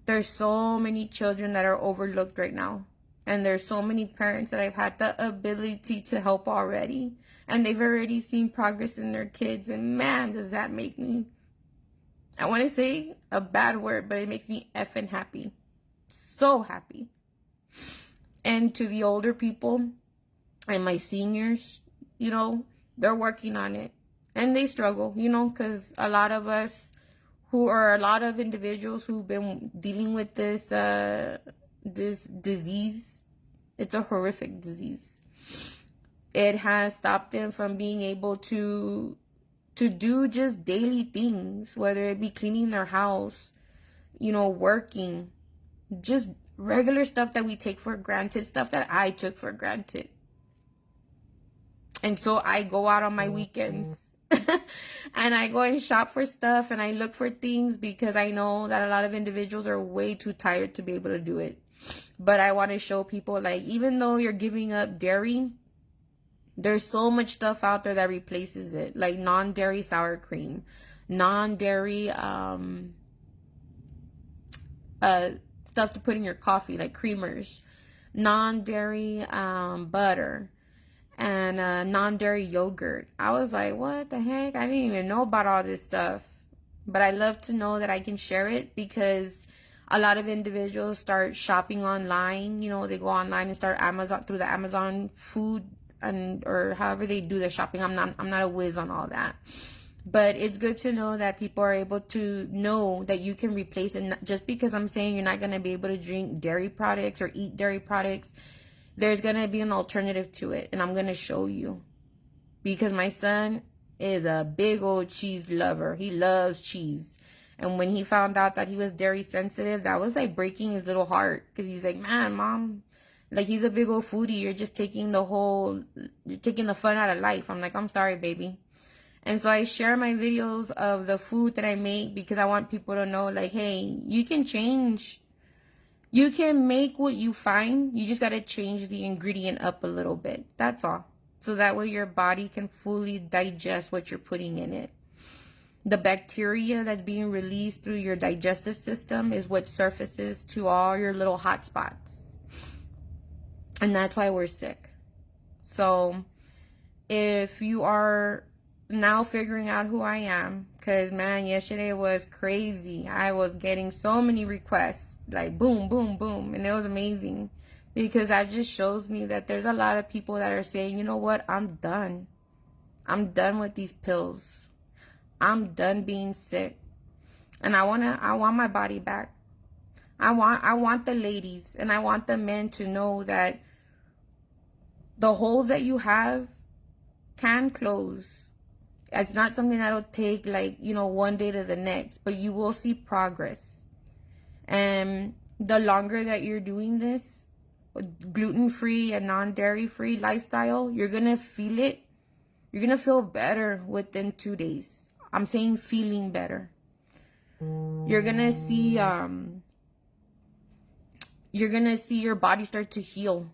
There's so many children that are overlooked right now. And there's so many parents that I've had the ability to help already. And they've already seen progress in their kids. And man, does that make me, I want to say a bad word, but it makes me effing happy. So happy. And to the older people and my seniors, you know, they're working on it. And they struggle, you know, because a lot of us who are a lot of individuals who've been dealing with this this disease, it's a horrific disease. It has stopped them from being able to do just daily things, whether it be cleaning their house, you know, working, just regular stuff that we take for granted, stuff that I took for granted. And so I go out on my weekends and I go and shop for stuff and I look for things because I know that a lot of individuals are way too tired to be able to do it. But I want to show people, like, even though you're giving up dairy, there's so much stuff out there that replaces it, like non-dairy sour cream, non-dairy stuff to put in your coffee, like creamers, non-dairy butter, and non-dairy yogurt. I was like, what the heck? I didn't even know about all this stuff. But I love to know that I can share it, because a lot of individuals start shopping online. You know, they go online and start through the Amazon food or however they do their shopping. I'm not a whiz on all that. But it's good to know that people are able to know that you can replace it. Just because I'm saying you're not going to be able to drink dairy products or eat dairy products, there's going to be an alternative to it. And I'm going to show you. Because my son is a big old cheese lover. He loves cheese. And when he found out that he was dairy sensitive, that was like breaking his little heart. Because he's like, man, Mom, like, he's a big old foodie. You're just taking you're taking the fun out of life. I'm like, I'm sorry, baby. And so I share my videos of the food that I make because I want people to know, like, hey, you can change. You can make what you find. You just got to change the ingredient up a little bit. That's all. So that way your body can fully digest what you're putting in it. The bacteria that's being released through your digestive system is what surfaces to all your little hot spots. And that's why we're sick. So if you are now figuring out who I am, because man, yesterday was crazy. I was getting so many requests, like boom, boom, boom. And it was amazing, because that just shows me that there's a lot of people that are saying, you know what, I'm done. I'm done with these pills. I'm done being sick. And I want my body back. I want the ladies and I want the men to know that the holes that you have can close. It's not something that'll take, like, you know, one day to the next, but you will see progress. And the longer that you're doing this gluten-free and non-dairy-free lifestyle, you're going to feel it. You're going to feel better within 2 days. I'm saying feeling better. You're going to see your body start to heal.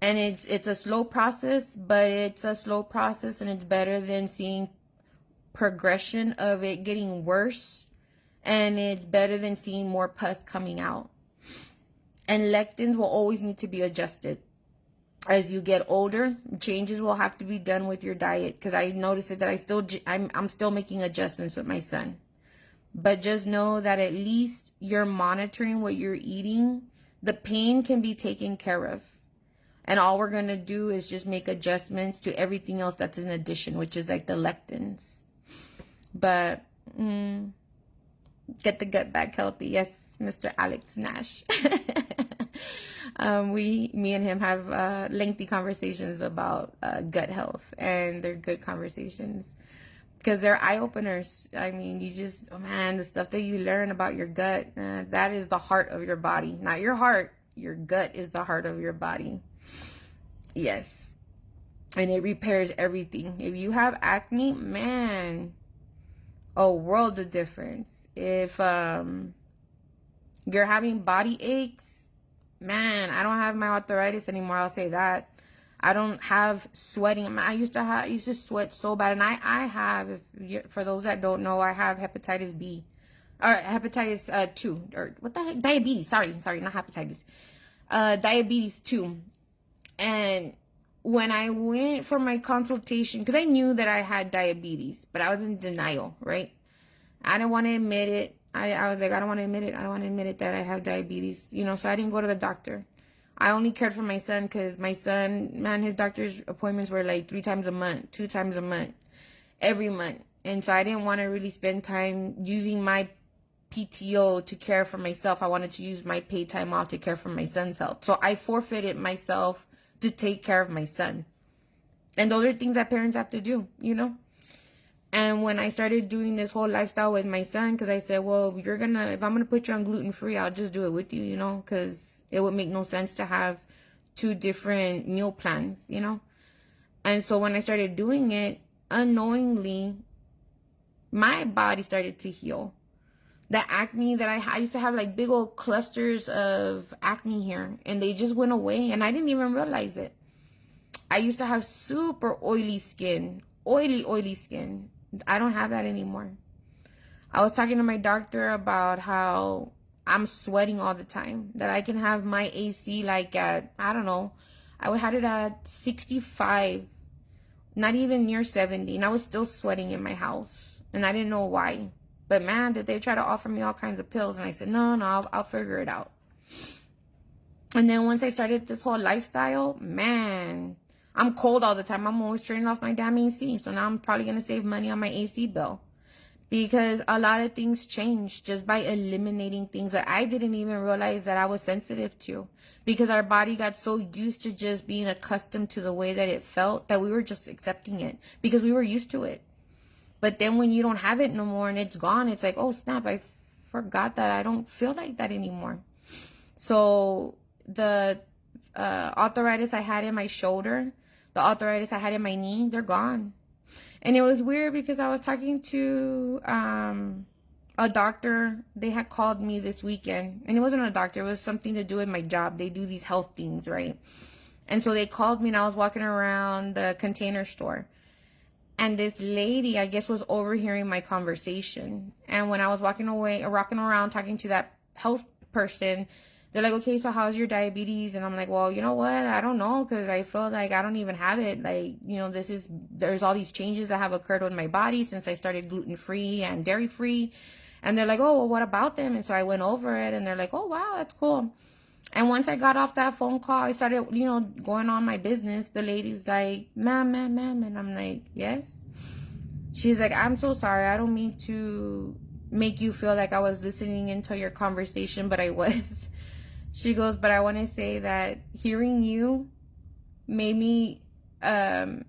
And it's a slow process, but it's a slow process, and it's better than seeing progression of it getting worse. And it's better than seeing more pus coming out. And lectins will always need to be adjusted. As you get older, changes will have to be done with your diet, because I noticed that I'm still making adjustments with my son. But just know that at least you're monitoring what you're eating. The pain can be taken care of. And all we're going to do is just make adjustments to everything else that's in addition, which is like the lectins. But get the gut back healthy. Yes, Mr. Alex Nash. Me and him have lengthy conversations about gut health. And they're good conversations, because they're eye-openers. I mean, man, the stuff that you learn about your gut, that is the heart of your body. Not your heart. Your gut is the heart of your body. Yes. And it repairs everything. If you have acne, man, a world of difference. If you're having body aches, man, I don't have my arthritis anymore. I'll say that. I don't have sweating. I used to sweat so bad. And I have, for those that don't know, I have hepatitis B. or hepatitis 2, or what the heck, diabetes. Sorry, not hepatitis. Diabetes 2. And when I went for my consultation, because I knew that I had diabetes, but I was in denial, right? I didn't want to admit it. I was like, I don't want to admit it. I don't want to admit it that I have diabetes, so I didn't go to the doctor. I only cared for my son because my son, man, his doctor's appointments were like 3 times a month, 2 times a month, every month. And so I didn't want to really spend time using my PTO to care for myself. I wanted to use my paid time off to care for my son's health. So I forfeited myself to take care of my son. And those are things that parents have to do, And when I started doing this whole lifestyle with my son, because I said, well, if I'm going to put you on gluten-free, I'll just do it with you, because it would make no sense to have 2 different meal plans, And so when I started doing it, unknowingly, my body started to heal. The acne that I used to have like big old clusters of acne here, and they just went away, and I didn't even realize it. I used to have super oily skin, oily skin. I don't have that anymore. I was talking to my doctor about how I'm sweating all the time, that I can have my AC like at, I don't know, I had it at 65, not even near 70, and I was still sweating in my house, and I didn't know why. But man, did they try to offer me all kinds of pills, and I said, no, I'll figure it out. And then once I started this whole lifestyle, man, I'm cold all the time. I'm always turning off my damn AC, so now I'm probably going to save money on my AC bill. Because a lot of things change just by eliminating things that I didn't even realize that I was sensitive to. Because our body got so used to just being accustomed to the way that it felt that we were just accepting it. Because we were used to it. But then when you don't have it no more and it's gone, it's like, oh snap, I forgot that I don't feel like that anymore. So the arthritis I had in my shoulder, the arthritis I had in my knee, they're gone. And it was weird because I was talking to a doctor. They had called me this weekend. And it wasn't a doctor. It was something to do with my job. They do these health things, right? And so they called me, and I was walking around the Container Store. And this lady, I guess, was overhearing my conversation. And when I was walking around talking to that health person, they're like, okay, so how's your diabetes? And I'm like, well, you know what? I don't know, because I feel like I don't even have it. Like, there's all these changes that have occurred with my body since I started gluten-free and dairy-free. And they're like, oh, well, what about them? And so I went over it, and they're like, oh, wow, that's cool. And once I got off that phone call, I started, going on my business. The lady's like, ma'am. And I'm like, yes. She's like, I'm so sorry. I don't mean to make you feel like I was listening into your conversation, but I was. She goes, but I want to say that hearing you made me, I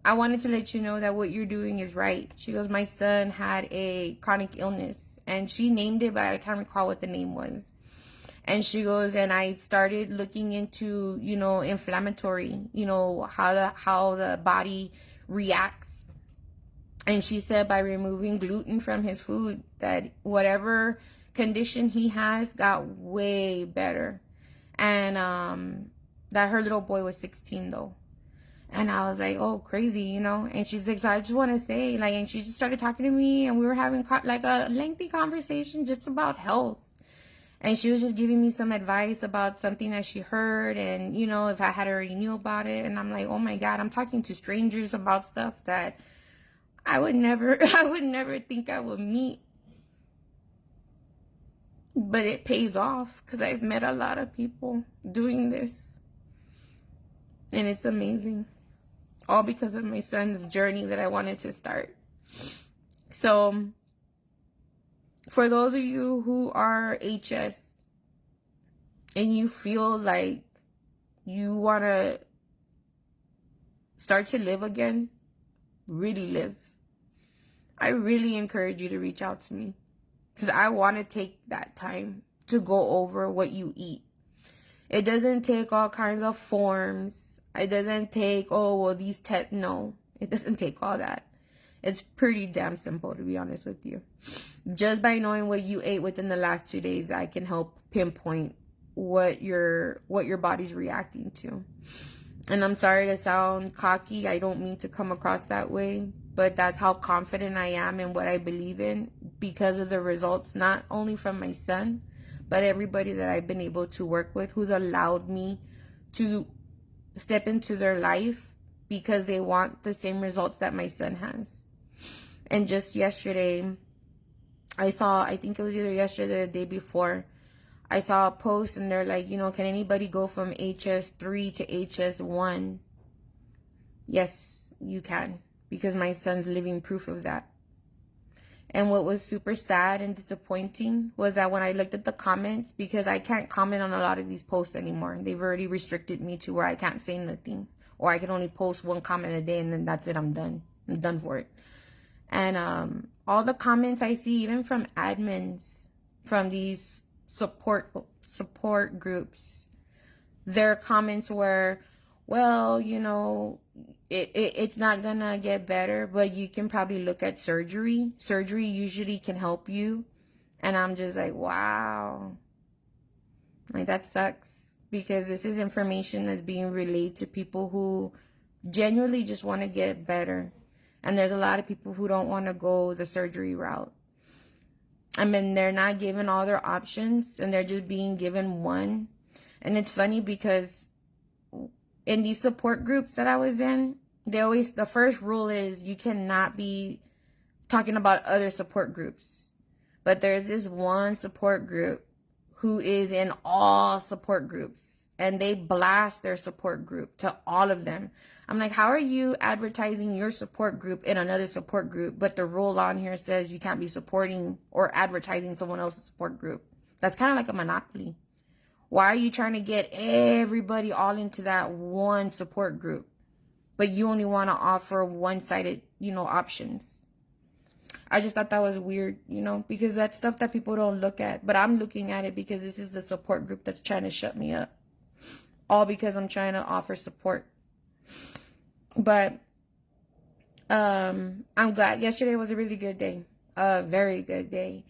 wanted to let you know that what you're doing is right. She goes, my son had a chronic illness, and she named it, but I can't recall what the name was. And she goes, and I started looking into, inflammatory, how the body reacts. And she said by removing gluten from his food, that whatever condition he has got way better. And that her little boy was 16 though. And I was like, oh, crazy, And she's like, so I just want to say, like, and she just started talking to me, and we were having like a lengthy conversation just about health. And she was just giving me some advice about something that she heard, and, if I had already knew about it. And I'm like, oh my God, I'm talking to strangers about stuff that I would never think I would meet. But it pays off, because I've met a lot of people doing this. And it's amazing. All because of my son's journey that I wanted to start. So, for those of you who are HS and you feel like you want to start to live again, really live, I really encourage you to reach out to me. Because I want to take that time to go over what you eat. It doesn't take all kinds of forms. It doesn't take, no. It doesn't take all that. It's pretty damn simple, to be honest with you. Just by knowing what you ate within the last 2 days, I can help pinpoint what your body's reacting to. And I'm sorry to sound cocky. I don't mean to come across that way. but that's how confident I am in what I believe in because of the results, not only from my son, but everybody that I've been able to work with who's allowed me to step into their life because they want the same results that my son has. And just yesterday, I think it was either yesterday or the day before, I saw a post and they're like, can anybody go from HS3 to HS1? Yes, you can, because my son's living proof of that. And what was super sad and disappointing was that when I looked at the comments, because I can't comment on a lot of these posts anymore. They've already restricted me to where I can't say nothing. Or I can only post one comment a day and then that's it, I'm done. I'm done for it. And all the comments I see, even from admins, from these support groups, their comments were, well, it's not gonna get better, but you can probably look at surgery. Surgery usually can help you. And I'm just like, wow. Like, that sucks. Because this is information that's being relayed to people who genuinely just want to get better. And there's a lot of people who don't want to go the surgery route. I mean, they're not given all their options and they're just being given one. And it's funny because in these support groups that I was in, the first rule is you cannot be talking about other support groups. But there's this one support group who is in all support groups, and they blast their support group to all of them. I'm like, how are you advertising your support group in another support group, but the rule on here says you can't be supporting or advertising someone else's support group? That's kind of like a monopoly. Why are you trying to get everybody all into that one support group, but you only want to offer one-sided, options? I just thought that was weird, because that's stuff that people don't look at. But I'm looking at it because this is the support group that's trying to shut me up. All because I'm trying to offer support. But I'm glad. Yesterday was a really good day. A very good day.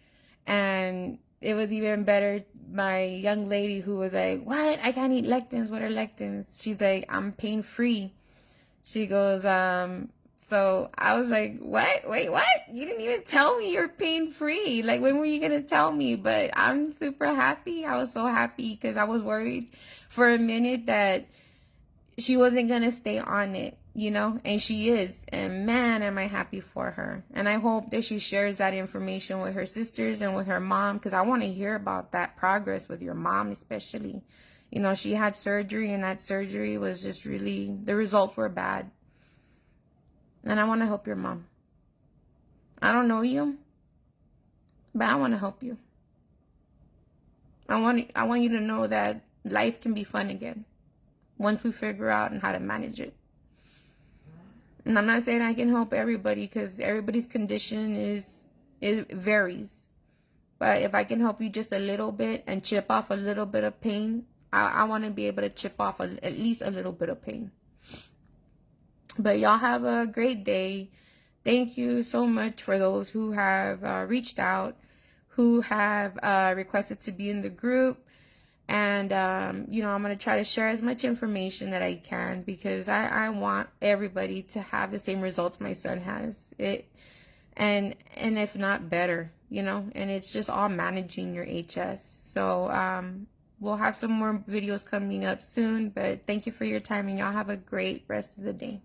And it was even better. My young lady who was like, what? I can't eat lectins. What are lectins? She's like, I'm pain-free. She goes, so I was like, what? Wait, what? You didn't even tell me you're pain-free. Like, when were you going to tell me? But I'm super happy. I was so happy because I was worried for a minute that she wasn't going to stay on it, and she is. And man, am I happy for her. And I hope that she shares that information with her sisters and with her mom, because I want to hear about that progress with your mom especially. She had surgery, and that surgery was just really, the results were bad. And I want to help your mom. I don't know you, but I want to help you. I want you to know that life can be fun again once we figure out how to manage it. And I'm not saying I can help everybody, because everybody's condition varies. But if I can help you just a little bit and chip off a little bit of pain, I want to be able to chip off at least a little bit of pain. But y'all have a great day. Thank you so much for those who have reached out, who have requested to be in the group. And, I'm going to try to share as much information that I can, because I want everybody to have the same results my son has. And if not better, and it's just all managing your HS. So, we'll have some more videos coming up soon, but thank you for your time, and y'all have a great rest of the day.